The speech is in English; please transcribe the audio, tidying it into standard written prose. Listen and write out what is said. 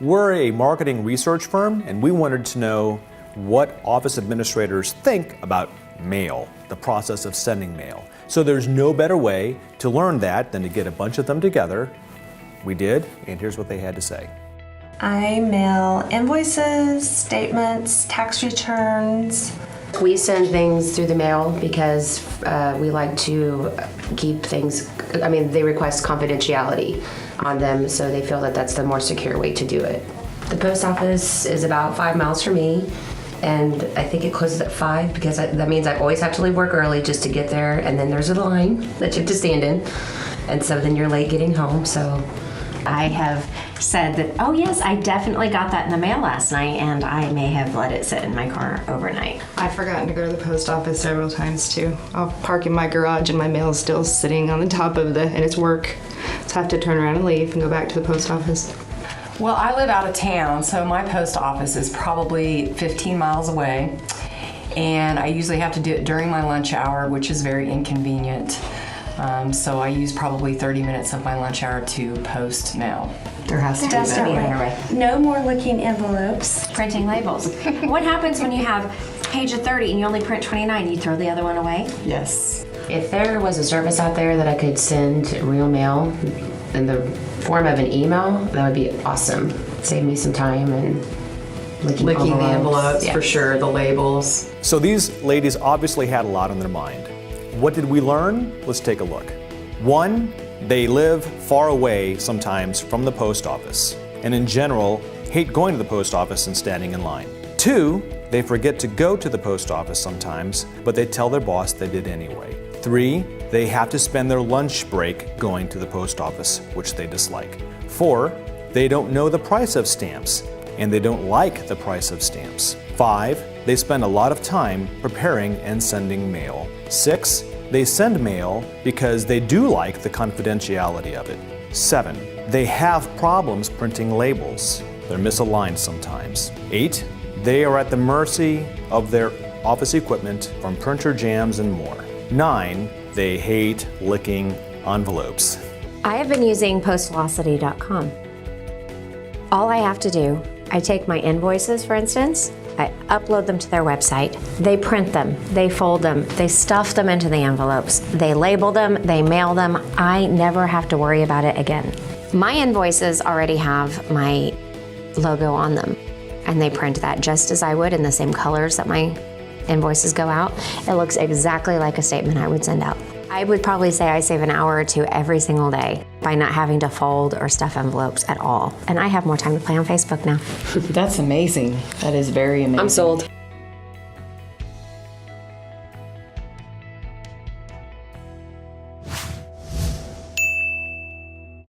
We're a marketing research firm, and we wanted to know what office administrators think about mail, the process of sending mail. So there's no better way to learn that than to get a bunch of them together. We did, and here's what they had to say. I mail invoices, statements, tax returns. We send things through the mail because we like to keep things, they request confidentiality on them, so they feel that that's the more secure way to do it. The post office is about 5 miles from me, and I think it closes at 5 because that means I always have to leave work early just to get there, and then there's a line that you have to stand in, and so then you're late getting home, so. I have said that, oh yes, I definitely got that in the mail last night, and I may have let it sit in my car overnight. I've forgotten to go to the post office several times too. I'll park in my garage and my mail is still sitting on the top of and it's work. So I have to turn around and leave and go back to the post office. Well, I live out of town, so my post office is probably 15 miles away, and I usually have to do it during my lunch hour, which is very inconvenient. So I use probably 30 minutes of my lunch hour to post mail. There has to be that way. No more licking envelopes. Printing labels. What happens when you have a page of 30 and you only print 29? You throw the other one away? Yes. If there was a service out there that I could send real mail in the form of an email, that would be awesome. Save me some time and licking the envelopes, yeah. for sure, the labels. So these ladies obviously had a lot on their mind. What did we learn? Let's take a look. 1, they live far away sometimes from the post office, and in general, hate going to the post office and standing in line. 2, they forget to go to the post office sometimes, but they tell their boss they did anyway. 3, they have to spend their lunch break going to the post office, which they dislike. 4, they don't know the price of stamps, and they don't like the price of stamps. 5, they spend a lot of time preparing and sending mail. 6, they send mail because they do like the confidentiality of it. 7, they have problems printing labels. They're misaligned sometimes. 8, they are at the mercy of their office equipment from printer jams and more. 9, they hate licking envelopes. I have been using Postalocity.com. All I have to do, I take my invoices, for instance, I upload them to their website. They print them, they fold them, they stuff them into the envelopes, they label them, they mail them. I never have to worry about it again. My invoices already have my logo on them, and they print that just as I would in the same colors that my invoices go out. It looks exactly like a statement I would send out. I would probably say I save an hour or 2 every single day by not having to fold or stuff envelopes at all. And I have more time to play on Facebook now. That's amazing. That is very amazing. I'm sold.